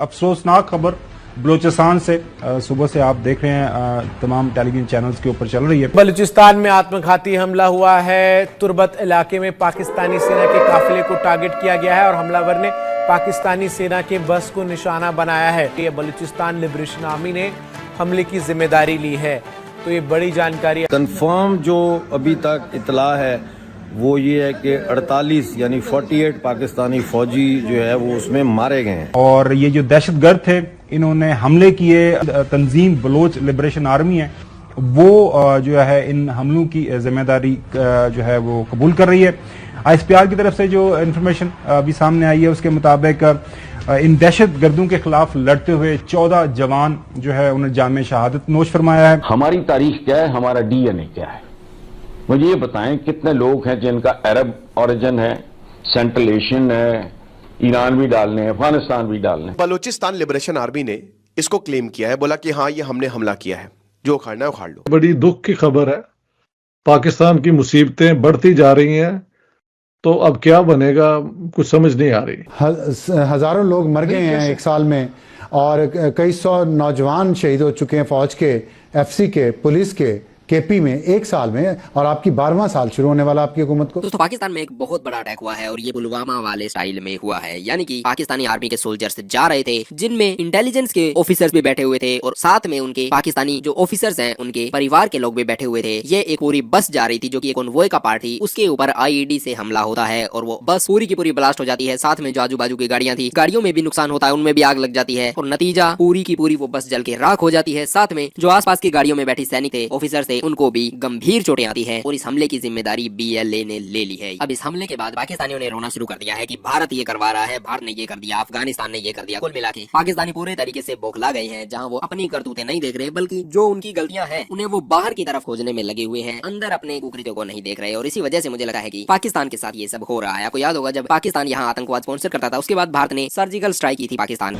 अफसोसनाक खबर बलूचिस्तान से सुबह से आप देख रहे हैं तमाम टेलीविजन चैनल्स के ऊपर चल रही है। बलूचिस्तान में आत्मघाती हमला हुआ है। तुर्बत इलाके में पाकिस्तानी सेना के काफिले को टारगेट किया गया है और हमलावर ने पाकिस्तानी सेना के बस को निशाना बनाया है। ये बलूचिस्तान लिबरेशन आर्मी ने हमले की जिम्मेदारी ली है। तो ये बड़ी जानकारी कंफर्म जो अभी तक इतला है वो ये है कि 48 यानी 48 पाकिस्तानी फौजी जो है वो उसमें मारे गए हैं। और ये जो दहशतगर्द थे इन्होंने हमले किए, तंजीम बलोच लिबरेशन आर्मी है वो जो है इन हमलों की जिम्मेदारी जो है वो कबूल कर रही है। ISPR की तरफ से जो इन्फॉर्मेशन अभी सामने आई है उसके मुताबिक इन दहशतगर्दों के खिलाफ लड़ते हुए 14 जवान जो है उन्हें जामे शहादत नोश फरमाया है। हमारी तारीख क्या है, हमारा DNA क्या है, मुझे ये बताएं। कितने लोग हैं जिनका अरब ओरिजिन है, सेंट्रल एशियन है, ईरान भी डालने हैं, अफगानिस्तान भी डालने हैं। बलूचिस्तान लिबरेशन आर्मी ने इसको क्लेम किया है, बोला कि हाँ ये हमने हमला किया है, जो उखाड़ना है उखाड़ लो। बड़ी दुख की खबर है, पाकिस्तान की मुसीबतें बढ़ती जा रही हैं, तो अब क्या बनेगा कुछ समझ नहीं आ रही। हजारों लोग मर गए हैं एक साल में और कई सौ नौजवान शहीद हो चुके हैं फौज के, FC के, पुलिस के, KP में एक साल में, और आपकी 12वां साल शुरू होने वाला आपकी हुकूमत को। दोस्तों पाकिस्तान में एक बहुत बड़ा अटैक हुआ है और ये पुलवामा वाले स्टाइल में हुआ है। यानी कि पाकिस्तानी आर्मी के सोल्जर्स जा रहे थे जिनमें इंटेलिजेंस के ऑफिसर्स भी बैठे हुए थे और साथ में उनके पाकिस्तानी जो ऑफिसर्स हैं उनके परिवार के लोग भी बैठे हुए थे। ये एक पूरी बस जा रही थी जो कि एक कॉन्वॉय का पार्ट थी। उसके ऊपर IED से हमला होता है और वो बस पूरी की पूरी ब्लास्ट हो जाती है। साथ में जो आजू बाजू की गाड़ियां थी, गाड़ियों में भी नुकसान होता है, उनमें भी आग लग जाती है और नतीजा पूरी की पूरी वो बस जल के राख हो जाती है। साथ में जो आसपास की गाड़ियों में बैठी सैनिक थे, ऑफिसर थे, उनको भी गंभीर चोटें आती है और इस हमले की जिम्मेदारी BLA ने ले ली है। अब इस हमले के बाद पाकिस्तानियों ने रोना शुरू कर दिया है कि भारत ये करवा रहा है, भारत ने ये कर दिया, अफगानिस्तान ने ये कर दिया। कुल मिला के पाकिस्तानी पूरे तरीके से बौखला गए हैं, जहां वो अपनी करतूतें नहीं देख रहे बल्कि जो उनकी गलतियां हैं उन्हें वो बाहर की तरफ खोजने में लगे हुए हैं, अंदर अपने कुकृत्यों को नहीं देख रहे। और इसी वजह से मुझे लगा है कि पाकिस्तान के साथ ये सब हो रहा है। आपको याद होगा जब पाकिस्तान यहाँ आतंकवाद स्पॉन्सर करता था, उसके बाद भारत ने सर्जिकल स्ट्राइक की थी पाकिस्तान।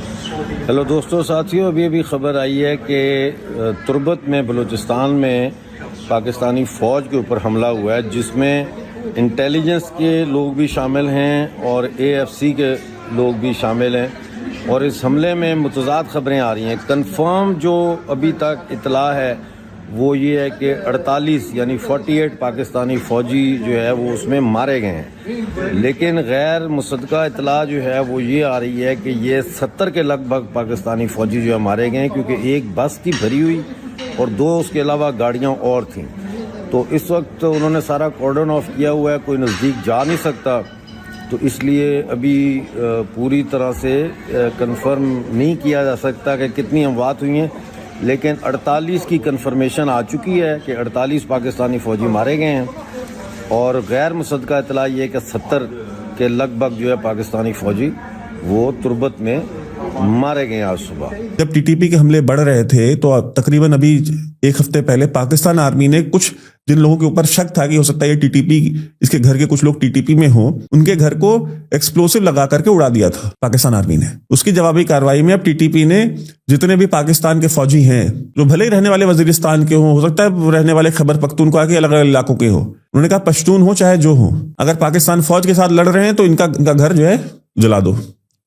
हेलो दोस्तों, साथियों, अभी खबर आई है कि तुर्बत में बलूचिस्तान में पाकिस्तानी फौज के ऊपर हमला हुआ है जिसमें इंटेलिजेंस के लोग भी शामिल हैं और AFC के लोग भी शामिल हैं। और इस हमले में मुतज़ाद खबरें आ रही हैं। कंफर्म जो अभी तक इतला है वो ये है कि 48 यानी 48 पाकिस्तानी फ़ौजी जो है वो उसमें मारे गए हैं। लेकिन गैर मुसद्दक़ा इतला जो है वो ये आ रही है कि ये 70 के लगभग पाकिस्तानी फ़ौजी जो है मारे गए हैं, क्योंकि एक बस थी भरी हुई और 2 उसके अलावा गाड़ियाँ और थीं। तो इस वक्त उन्होंने सारा कॉर्डन ऑफ किया हुआ है, कोई नज़दीक जा नहीं सकता। तो इसलिए अभी पूरी तरह से कंफर्म नहीं किया जा सकता कि कितनी अमवात हुई हैं, लेकिन 48 की कंफर्मेशन आ चुकी है कि 48 पाकिस्तानी फ़ौजी मारे गए हैं। और गैर मुसद्दक़ा इतला ये है कि 70 के लगभग जो है पाकिस्तानी फ़ौजी वो तुर्बत में मारे गए आज सुबह। जब TTP के हमले बढ़ रहे थे तो तकरीबन अभी एक हफ्ते पहले पाकिस्तान आर्मी ने कुछ जिन लोगों के ऊपर शक था कि हो सकता है ये TTP, इसके घर के कुछ लोग TTP में हो, उनके घर को एक्सप्लोसिव लगा करके उड़ा दिया था पाकिस्तान आर्मी ने। उसकी जवाबी कार्रवाई में अब TTP ने जितने भी पाकिस्तान के फौजी हैं, जो भले ही रहने वाले वजीरिस्तान के हो सकता है रहने वाले खैबर पख्तूनख्वा के अलग अलग इलाकों के हो, उन्होंने कहा पश्तून हो चाहे जो हो, अगर पाकिस्तान फौज के साथ लड़ रहे हैं तो इनका घर जो है जला दो।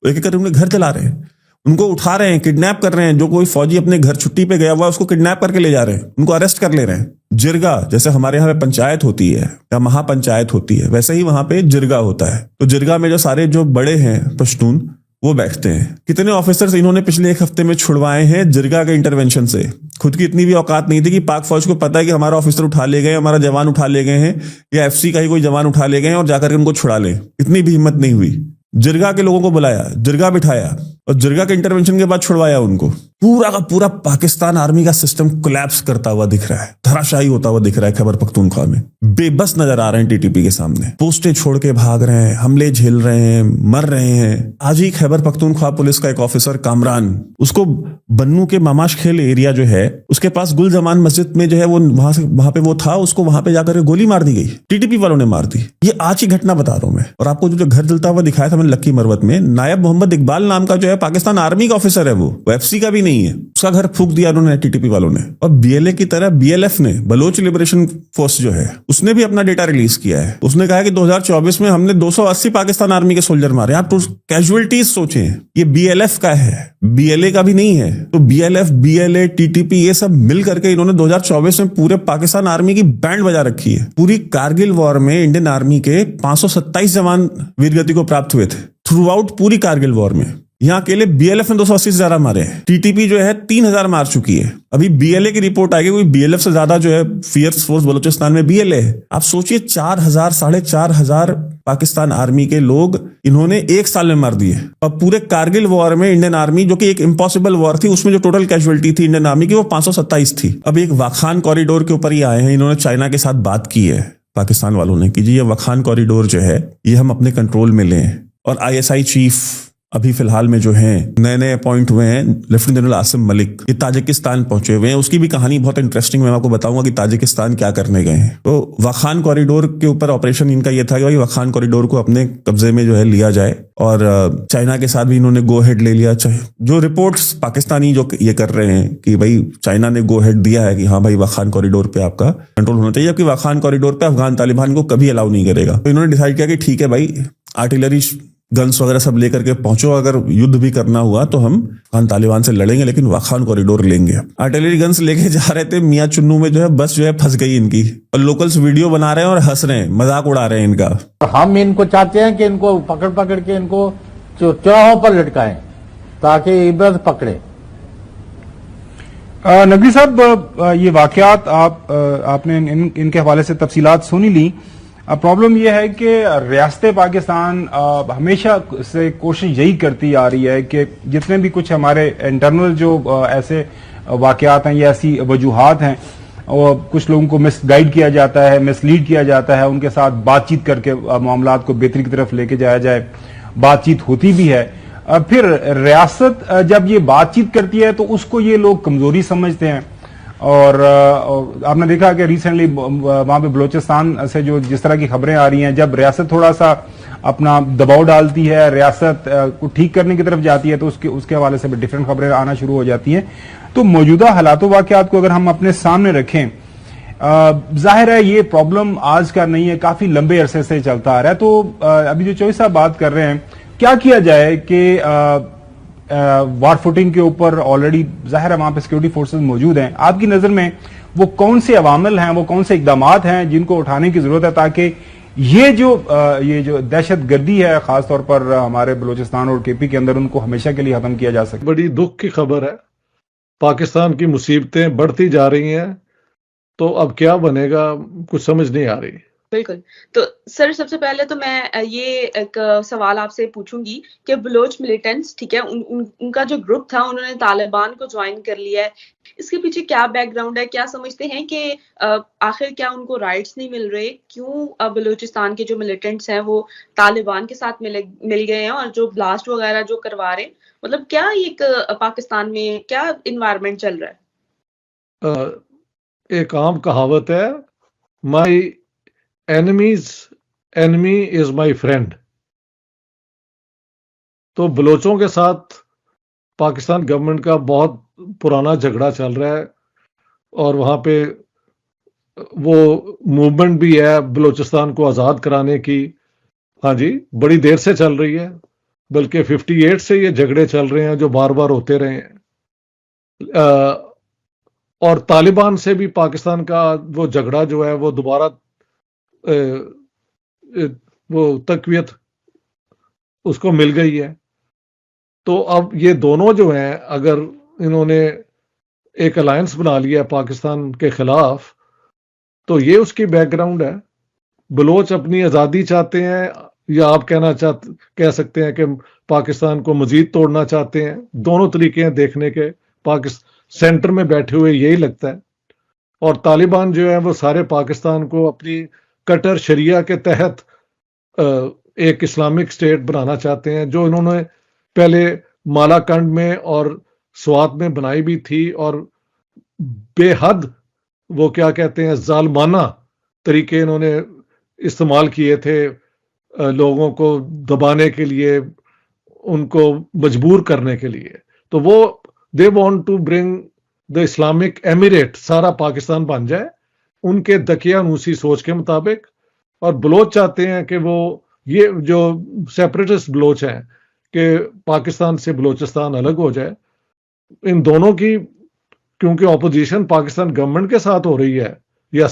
एक एक करके उन्हें घर जला रहे हैं, उनको उठा रहे हैं, किडनैप कर रहे हैं। जो कोई फौजी अपने घर छुट्टी पे गया हुआ है उसको किडनैप करके ले जा रहे हैं, उनको अरेस्ट कर ले रहे हैं। जिरगा, जैसे हमारे यहाँ पे पंचायत होती है या महापंचायत होती है, वैसे ही वहां पे जिरगा होता है। तो जिरगा में जो सारे जो बड़े हैं पश्तून वो बैठते हैं। कितने ऑफिसर्स इन्होंने पिछले एक हफ्ते में छुड़वाए हैं जिरगा के इंटरवेंशन से। खुद की इतनी भी औकात नहीं थी कि पाक फौज को पता है कि हमारा ऑफिसर उठा ले गए, हमारा जवान उठा ले गए हैं, या FC का ही कोई जवान उठा ले गए हैं और जाकर उनको छुड़ा ले। इतनी भी हिम्मत नहीं हुई। जिरगा के लोगों को बुलाया, जिरगा बिठाया और जिरगा के इंटरवेंशन के बाद छुड़वाया उनको। पूरा का पूरा पाकिस्तान आर्मी का सिस्टम कोलैप्स करता हुआ दिख रहा है, धराशायी होता हुआ दिख रहा है खैबर पख्तूनख्वा में। बेबस नजर आ रहे हैं TTP के सामने, पोस्टें छोड़ के भाग रहे हैं, हमले झेल रहे हैं, मर रहे हैं। आज ही खैबर पख्तूनख्वा पुलिस का एक ऑफिसर कामरान, उसको बन्नू के मामाश खेल एरिया जो है उसके पास गुल जमान मस्जिद में जो है वो वहां पे वो था, उसको वहां पे जाकर गोली मार दी गई, TTP वालों ने मार दी। ये आज की घटना बता रहा हूं मैं। और आपको जो घर जलता हुआ दिखाया था मैंने लक्की मरवत में, नायब मोहम्मद इकबाल नाम का जो है पाकिस्तान आर्मी का ऑफिसर है, वो FC का भी नहीं है, उसका घर फूंक दिया उन्होंने टीटीपी वालों ने। और बीएलए की तरह बीएलएफ ने, बलोच लिबरेशन फोर्स जो है, उसने भी अपना डेटा रिलीज किया है। उसने कहा कि 2024 में हमने 280 पाकिस्तान आर्मी के सोल्जर मारे। आप तो कैजुअलिटीज सोचें, ये बीएलएफ का है, बीएलए का भी नहीं है। तो बीएलएफ, बीएलए, टीटीपी, ये सब मिल करके इन्होंने 2024 में पूरे पाकिस्तान आर्मी की बैंड बजा रखी है। पूरी कारगिल वॉर में इंडियन आर्मी के 527 जवान वीरगति को प्राप्त हुए थे थ्रू आउट पूरी कारगिल वॉर में। यहाँ अकेले बीएलएफ ने 280 से ज्यादा मारे हैं। टीटीपी जो है 3000 मार चुकी है। अभी बीएलए की रिपोर्ट आएगी, कोई बीएलएफ से ज्यादा जो है फियर्स फोर्स बलूचिस्तान में बीएलए है। आप सोचिए 4000, 4500 पाकिस्तान आर्मी के लोग इन्होंने एक साल में मार दिए। अब पूरे कारगिल वॉर में इंडियन आर्मी, जो कि एक इम्पॉसिबल वॉर थी, उसमें जो टोटल कैजुअलिटी थी इंडियन आर्मी की वो 527 थी। अब एक वाखान कॉरिडोर के ऊपर ही आए हैं, इन्होंने चाइना के साथ बात की है पाकिस्तान वालों ने कि जी ये वाखान कॉरिडोर जो है ये हम अपने कंट्रोल में लें। और आईएसआई चीफ अभी फिलहाल में जो हैं नए नए अपॉइंट हुए हैं, लेफ्टिनेंट जनरल आसिम मलिक, ये ताजिकिस्तान पहुंचे हुए हैं। उसकी भी कहानी बहुत इंटरेस्टिंग, मैं आपको बताऊंगा कि ताजिकिस्तान क्या करने गए हैं। तो वाखान कॉरिडोर के ऊपर ऑपरेशन इनका ये था कि भाई वाखान कॉरिडोर को अपने कब्जे में जो है लिया जाए। और चाइना के साथ भी इन्होंने गो हेड ले लिया। जो रिपोर्ट्स पाकिस्तानी जो ये कर रहे हैं कि भाई चाइना ने गो हेड दिया है कि हाँ भाई वाखान कॉरिडोर पे आपका कंट्रोल होना चाहिए, जबकि वाखान कॉरिडोर पे अफगान तालिबान को कभी अलाउ नहीं करेगा। तो इन्होंने डिसाइड किया कि ठीक है भाई, आर्टिलरी गन्स वगैरह सब लेकर के पहुंचो, अगर युद्ध भी करना हुआ तो हम अफगान तालिबान से लड़ेंगे, लेकिन वाखान कॉरिडोर लेंगे। आर्टिलरी गन्स लेके जा रहे थे, मियां चुन्नू में जो है बस जो है फंस गई इनकी, और लोकल्स वीडियो बना रहे हैं और हंस रहे हैं, मजाक उड़ा रहे हैं इनका। हम इनको चाहते हैं कि इनको पकड़ पकड़ के इनको चौराहों पर लटकाएं ताकि इबरत पकड़े। नकवी साहब, ये वाकयात आपने इनके हवाले से तफसीलात सुनी ली। प्रॉब्लम यह है कि रियासत पाकिस्तान हमेशा से कोशिश यही करती आ रही है कि जितने भी कुछ हमारे इंटरनल जो ऐसे वाकयात हैं या ऐसी वजूहात हैं, और कुछ लोगों को मिसगाइड किया जाता है, मिसलीड किया जाता है, उनके साथ बातचीत करके मामलात को बेहतरी की तरफ लेके जाया जाए। बातचीत होती भी है, फिर रियासत जब ये बातचीत करती है तो उसको ये लोग कमजोरी समझते हैं। और आपने देखा कि रिसेंटली वहां पे बलूचिस्तान से जो जिस तरह की खबरें आ रही हैं, जब रियासत थोड़ा सा अपना दबाव डालती है, रियासत को ठीक करने की तरफ जाती है, तो उसके हवाले से भी डिफरेंट खबरें आना शुरू हो जाती हैं। तो मौजूदा हालात वाकयात को अगर हम अपने सामने रखें, जाहिर है ये प्रॉब्लम आज का नहीं है, काफी लंबे अरसे से चलता आ रहा है। तो अभी जो चौधरी साहब बात कर रहे हैं, क्या किया जाए कि वार फुटिंग के ऊपर ऑलरेडी जाहिर है वहां पे सिक्योरिटी फोर्सेस मौजूद हैं, आपकी नजर में वो कौन से अवामिल हैं, वो कौन से इकदामात हैं जिनको उठाने की जरूरत है ताकि ये जो दहशत गर्दी है खासतौर पर हमारे बलूचिस्तान और केपी के अंदर, उनको हमेशा के लिए खत्म किया जा सके। बड़ी दुख की खबर है, पाकिस्तान की मुसीबतें बढ़ती जा रही हैं, तो अब क्या बनेगा कुछ समझ नहीं आ रही। बिल्कुल। तो सर, सबसे पहले तो मैं ये एक सवाल आपसे पूछूंगी कि बलोच मिलिटेंट्स, ठीक है, उनका जो ग्रुप था उन्होंने तालिबान को ज्वाइन कर लिया है, इसके पीछे क्या बैकग्राउंड है? क्या समझते हैं कि आखिर क्या उनको राइट्स नहीं मिल रहे? क्यों बलूचिस्तान के जो मिलिटेंट्स हैं वो तालिबान के साथ मिल गए हैं और जो ब्लास्ट वगैरह जो करवा रहे हैं, मतलब क्या एक पाकिस्तान में क्या इन्वायरमेंट चल रहा है? एक आम कहावत है, my enemies enemy is my friend. तो बलोचों के साथ पाकिस्तान गवर्नमेंट का बहुत पुराना झगड़ा चल रहा है, और वहां पे वो मूवमेंट भी है बलोचिस्तान को आज़ाद कराने की। हाँ जी, बड़ी देर से चल रही है, बल्कि 58 से ये झगड़े चल रहे हैं जो बार बार होते रहे हैं। और तालिबान से भी पाकिस्तान का वो झगड़ा जो है वो दोबारा वो तकवीयत उसको मिल गई है। तो अब ये दोनों जो हैं, अगर इन्होंने एक अलायंस बना लिया पाकिस्तान के खिलाफ, तो ये उसकी बैकग्राउंड है। बलोच अपनी आज़ादी चाहते हैं, या आप कह सकते हैं कि पाकिस्तान को मजीद तोड़ना चाहते हैं। दोनों तरीके हैं देखने के, सेंटर में बैठे हुए यही लगता है। और तालिबान जो है वो सारे पाकिस्तान को अपनी कटर शरिया के तहत एक इस्लामिक स्टेट बनाना चाहते हैं, जो इन्होंने पहले मालाकंड में और स्वात में बनाई भी थी, और बेहद वो क्या कहते हैं जालमाना तरीके इन्होंने इस्तेमाल किए थे लोगों को दबाने के लिए, उनको मजबूर करने के लिए। तो वो they want to bring the Islamic emirate, सारा पाकिस्तान बन जाए उनके दकियानूसी सोच के मुताबिक। और बलोच चाहते हैं कि वो ये जो सेपरेटिस्ट बलोच हैं कि पाकिस्तान से बलोचिस्तान अलग हो जाए। इन दोनों की क्योंकि ऑपोजिशन पाकिस्तान गवर्नमेंट के साथ हो रही है